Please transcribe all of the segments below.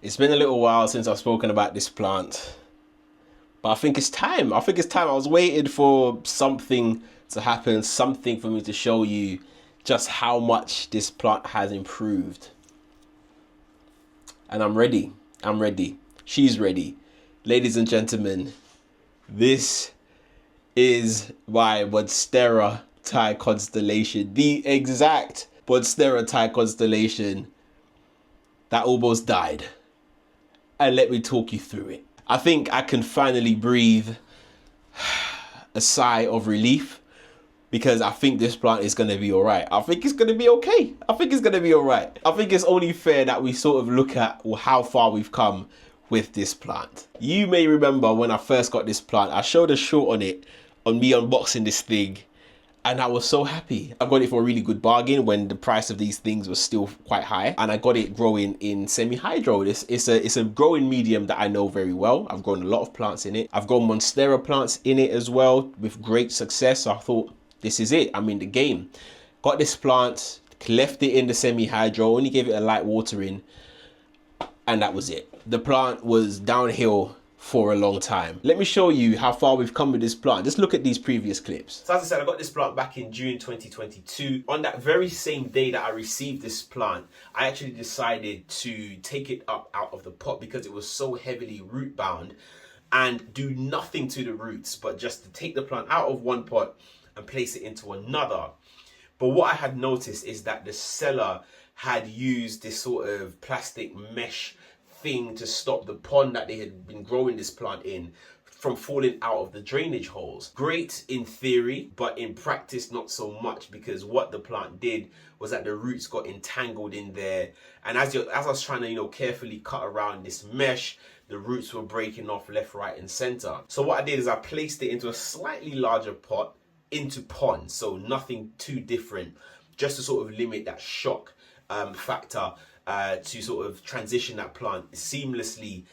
It's been a little while since I've spoken about this plant, but I think it's time. I think it's time. I was waiting for something to happen, something for me to show you just how much this plant has improved. And I'm ready. I'm ready. She's ready. Ladies and gentlemen, this is my Monstera Thai Constellation. The exact Monstera Thai Constellation that almost died. And let me talk you through it. I think I can finally breathe a sigh of relief because I think this plant is going to be all right. I think it's going to be okay. I think it's going to be all right. I think it's only fair that we sort of look at how far we've come with this plant. You may remember when I first got this plant, I showed a short on it, on me unboxing this thing, and I was so happy. I got it for a really good bargain when the price of these things was still quite high. And I got it growing in semi-hydro. It's a growing medium that I know very well. I've grown a lot of plants in it. I've grown Monstera plants in it as well with great success. So I thought, this is it. I'm in the game. Got this plant, left it in the semi-hydro, only gave it a light watering, and that was it. The plant was downhill for a long time. Let me show you how far we've come with this plant. Just look at these previous clips. So as I said, I got this plant back in June 2022. On that very same day that I received this plant, I actually decided to take it up out of the pot because it was so heavily root bound and do nothing to the roots, but just to take the plant out of one pot and place it into another. But what I had noticed is that the seller had used this sort of plastic mesh thing to stop the pond that they had been growing this plant in from falling out of the drainage holes. Great in theory, but in practice not so much, because what the plant did was that the roots got entangled in there, and as I was trying to carefully cut around this mesh, the roots were breaking off left, right and center. So what I did is I placed it into a slightly larger pot into pond, so nothing too different, just to sort of limit that shock factor, to sort of transition that plant seamlessly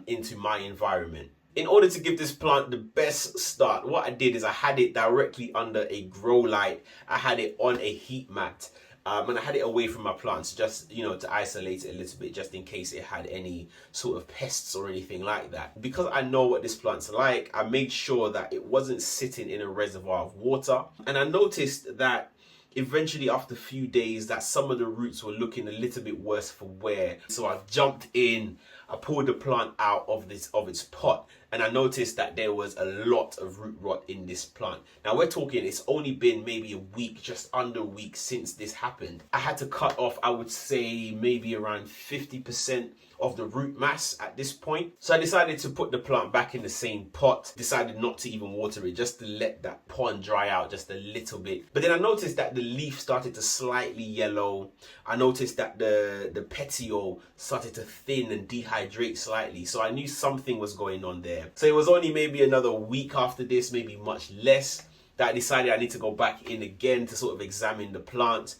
into my environment. In order to give this plant the best start, what I did is I had it directly under a grow light. I had it on a heat mat, and I had it away from my plants, just to isolate it a little bit, just in case it had any sort of pests or anything like that. Because I know what this plant's like, I made sure that it wasn't sitting in a reservoir of water, and I noticed that eventually after a few days that some of the roots were looking a little bit worse for wear. So I jumped in, I pulled the plant out of its pot, and I noticed that there was a lot of root rot in this plant. Now we're talking, it's only been maybe a week, just under a week since this happened. I had to cut off, I would say maybe around 50% of the root mass at this point. So I decided to put the plant back in the same pot, decided not to even water it, just to let that pond dry out just a little bit. But then I noticed that the leaf started to slightly yellow. I noticed that the petiole started to thin and dehydrate slightly. So I knew something was going on there. So it was only maybe another week after this, maybe much less, that I decided I need to go back in again to sort of examine the plant.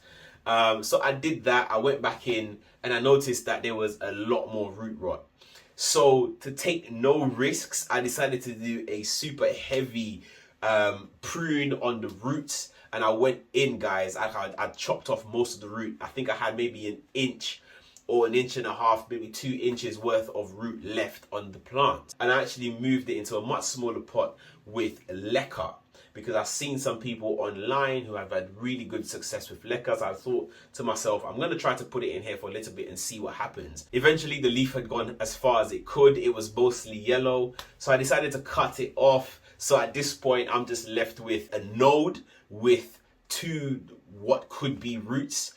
So I did that. I went back in and I noticed that there was a lot more root rot. So to take no risks, I decided to do a super heavy prune on the roots, and I went in, guys. I chopped off most of the root. I think I had maybe an inch or an inch and a half, maybe 2 inches worth of root left on the plant. And I actually moved it into a much smaller pot with leca, because I've seen some people online who have had really good success with lecas. I thought to myself, I'm going to try to put it in here for a little bit and see what happens. Eventually, the leaf had gone as far as it could. It was mostly yellow, so I decided to cut it off. So at this point, I'm just left with a node with 2 what could be roots,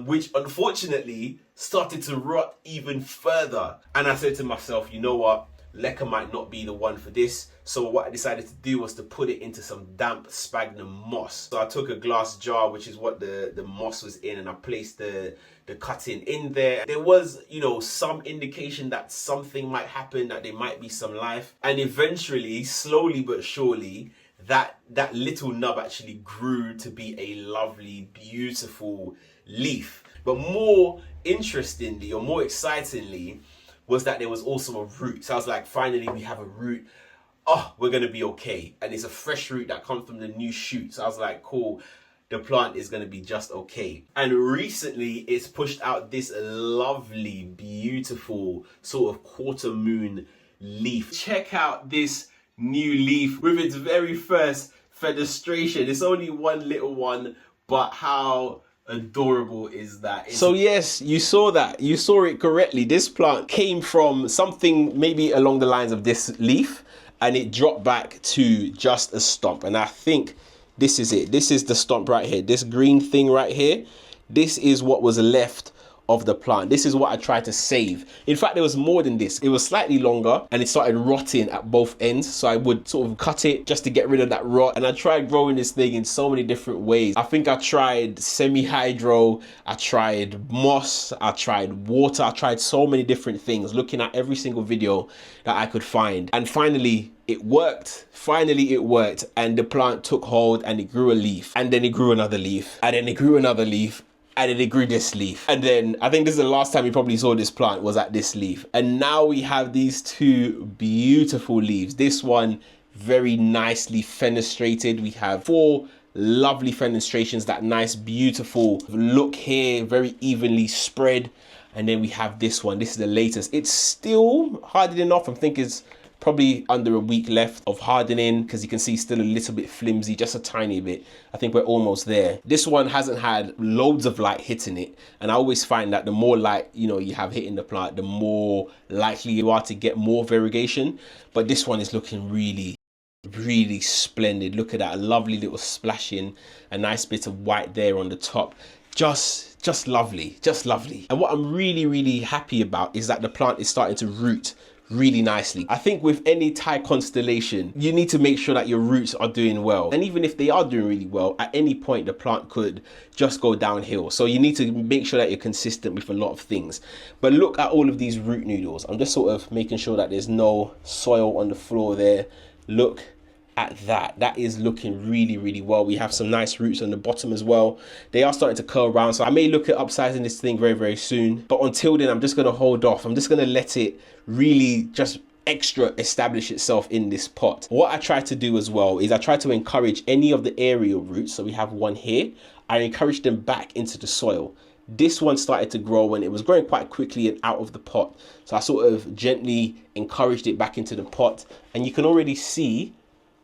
which unfortunately started to rot even further. And I said to myself, you know what? Leca might not be the one for this. So what I decided to do was to put it into some damp sphagnum moss. So I took a glass jar, which is what the moss was in, and I placed the cutting in there. There was, some indication that something might happen, that there might be some life. And eventually, slowly but surely, that little nub actually grew to be a lovely, beautiful leaf. But more interestingly, or more excitingly, was that there was also a root. So I was like, finally we have a root. Oh, we're gonna be okay. And it's a fresh root that comes from the new shoot. So I was like, cool. the plant is going to be just okay. And recently it's pushed out this lovely, beautiful sort of quarter moon leaf. Check out this new leaf with its very first fenestration. It's only one little one, but how adorable is that? So yes, you saw that. You saw it correctly. This plant came from something maybe along the lines of this leaf, and it dropped back to just a stump. And I think this is it. This is the stump right here. This green thing right here. This is what was left of the plant. This is what I tried to save. In fact, there was more than this. It was slightly longer and it started rotting at both ends. So I would sort of cut it just to get rid of that rot. And I tried growing this thing in so many different ways. I think I tried semi-hydro, I tried moss, I tried water, I tried so many different things, looking at every single video that I could find. And finally, it worked. Finally, it worked. And the plant took hold and it grew a leaf. And then it grew another leaf. And then it grew another leaf. And then it grew this leaf. And then I think this is the last time you probably saw this plant was at this leaf. And now we have these two beautiful leaves. This one very nicely fenestrated. We have 4 lovely fenestrations, that nice beautiful look here, very evenly spread. And then we have this one. This is the latest. It's still hardening off. I think it's probably under a week left of hardening, because you can see still a little bit flimsy, just a tiny bit. I think we're almost there. This one hasn't had loads of light hitting it, and I always find that the more light you have hitting the plant, the more likely you are to get more variegation. But this one is looking really splendid. Look at that, a lovely little splashing, a nice bit of white there on the top. Just lovely, just lovely. And what I'm really happy about is that the plant is starting to root really nicely. I think with any Thai constellation, you need to make sure that your roots are doing well. And even if they are doing really well, at any point the plant could just go downhill. So you need to make sure that you're consistent with a lot of things. But look at all of these root noodles. I'm just sort of making sure that there's no soil on the floor there. Look at that. That is looking really well. We have some nice roots on the bottom as well. They are starting to curl around, so I may look at upsizing this thing very soon. But until then, I'm just going to hold off. I'm just going to let it really just extra establish itself in this pot. What I try to do as well is I try to encourage any of the aerial roots. So we have one here. I encourage them back into the soil. This one started to grow and it was growing quite quickly and out of the pot. So I sort of gently encouraged it back into the pot, and you can already see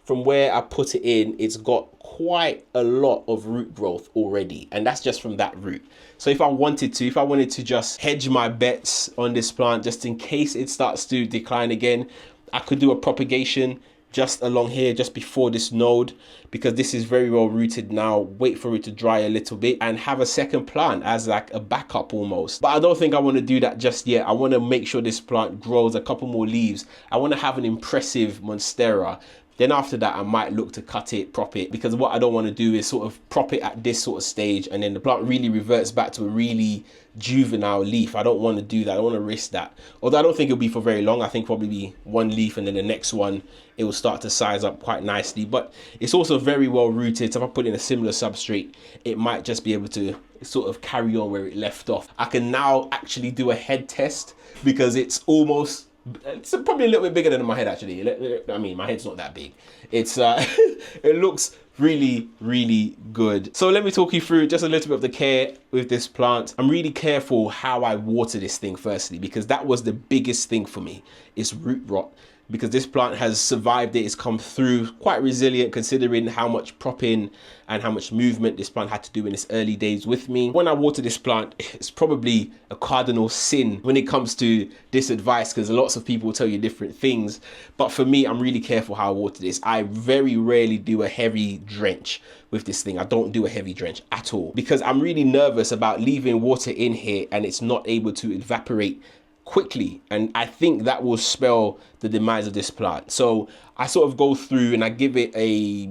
from where I put it in, it's got quite a lot of root growth already. And that's just from that root. So if I wanted to just hedge my bets on this plant, just in case it starts to decline again, I could do a propagation just along here, just before this node, because this is very well rooted now. Wait for it to dry a little bit and have a second plant as like a backup almost. But I don't think I want to do that just yet. I want to make sure this plant grows a couple more leaves. I want to have an impressive Monstera. Then after that, I might look to cut it, prop it, because what I don't want to do is sort of prop it at this sort of stage and then the plant really reverts back to a really juvenile leaf. I don't want to do that. I don't want to risk that. Although I don't think it'll be for very long. I think probably be one leaf and then the next one, it will start to size up quite nicely. But it's also very well rooted. So if I put in a similar substrate, it might just be able to sort of carry on where it left off. I can now actually do a head test because it's probably a little bit bigger than my head actually. I mean, my head's not that big. It's it looks really good. So let me talk you through just a little bit of the care with this plant. I'm really careful how I water this thing firstly, because that was the biggest thing for me, is root rot. Because this plant has survived it, it's come through quite resilient considering how much propping and how much movement this plant had to do in its early days with me. When I water this plant, it's probably a cardinal sin when it comes to this advice, because lots of people will tell you different things. But for me, I'm really careful how I water this. I very rarely do a heavy drench with this thing. I don't do a heavy drench at all, because I'm really nervous about leaving water in here and it's not able to evaporate quickly, and I think that will spell the demise of this plant. So I sort of go through and I give it a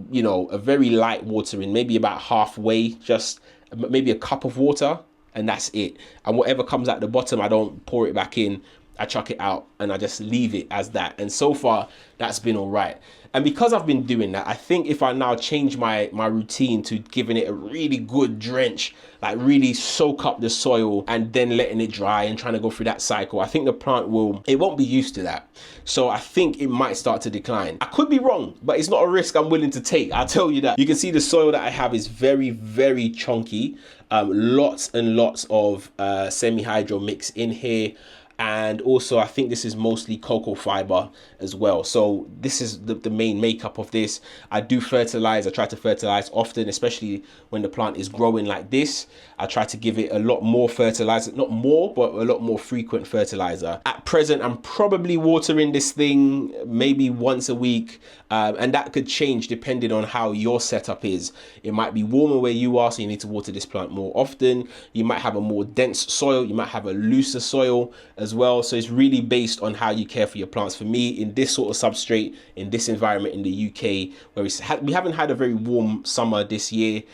very light watering, maybe about halfway, just maybe a cup of water, and that's it. And whatever comes at the bottom, I don't pour it back in. I chuck it out and I just leave it as that. And so far, that's been all right. And because I've been doing that, I think if I now change my routine to giving it a really good drench, like really soak up the soil and then letting it dry and trying to go through that cycle, I think the plant it won't be used to that. So I think it might start to decline. I could be wrong, but it's not a risk I'm willing to take. I'll tell you that. You can see the soil that I have is very, very chunky. Lots and lots of semi-hydro mix in here. And also I think this is mostly cocoa fiber as well. So this is the main makeup of this. I do fertilize. I try to fertilize often, especially when the plant is growing like this. I try to give it a lot more fertilizer, not more, but a lot more frequent fertilizer. At present, I'm probably watering this thing maybe once a week. And that could change depending on how your setup is. It might be warmer where you are, so you need to water this plant more often. You might have a more dense soil. You might have a looser soil as well. So it's really based on how you care for your plants. For me, in this sort of substrate, in this environment in the UK, where we haven't had a very warm summer this year,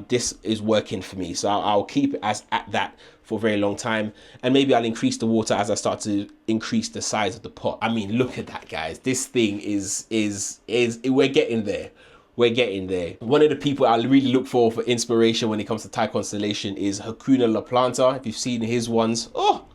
this is working for me. So I'll keep it at that for a very long time, and maybe I'll increase the water as I start to increase the size of the pot. I mean, look at that, guys. This thing is we're getting there. We're getting there. One of the people I really look for inspiration when it comes to Thai Constellation is Hakuna La Planta. If you've seen his ones, oh,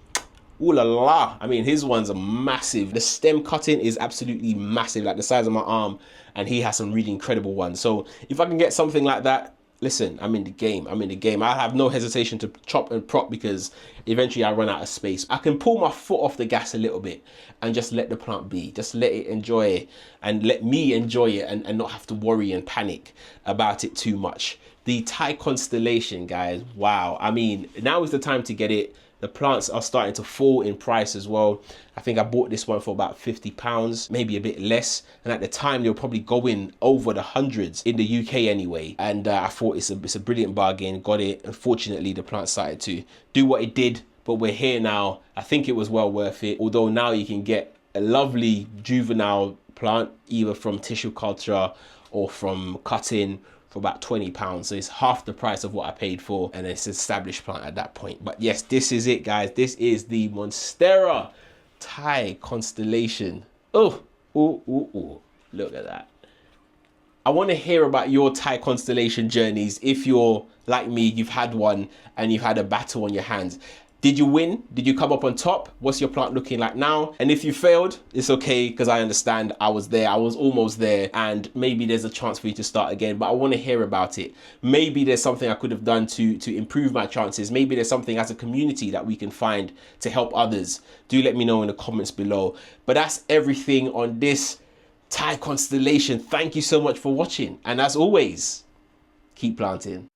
ooh la la. I mean, his ones are massive. The stem cutting is absolutely massive, like the size of my arm, and he has some really incredible ones. So if I can get something like that, listen, I'm in the game. I'm in the game. I have no hesitation to chop and prop because eventually I run out of space. I can pull my foot off the gas a little bit and just let the plant be. Just let it enjoy it and let me enjoy it and not have to worry and panic about it too much. The Thai Constellation, guys, wow. I mean, now is the time to get it. The plants are starting to fall in price as well. I think I bought this one for about £50, maybe a bit less. And at the time, they were probably going over the hundreds in the UK anyway. And I thought it's a brilliant bargain. Got it. Unfortunately, the plant started to do what it did. But we're here now. I think it was well worth it. Although now you can get a lovely juvenile plant, either from tissue culture or from cutting, for about £20. So it's half the price of what I paid for, and it's an established plant at that point. But yes, this is it, guys. This is the Monstera Thai Constellation. Oh, ooh, ooh, ooh. Look at that. I want to hear about your Thai Constellation journeys. If you're like me, you've had one and you've had a battle on your hands. Did you win? Did you come up on top? What's your plant looking like now? And if you failed, it's okay, because I understand. I was there. I was almost there. And maybe there's a chance for you to start again. But I want to hear about it. Maybe there's something I could have done to improve my chances. Maybe there's something as a community that we can find to help others. Do let me know in the comments below. But that's everything on this Thai Constellation. Thank you so much for watching. And as always, keep planting.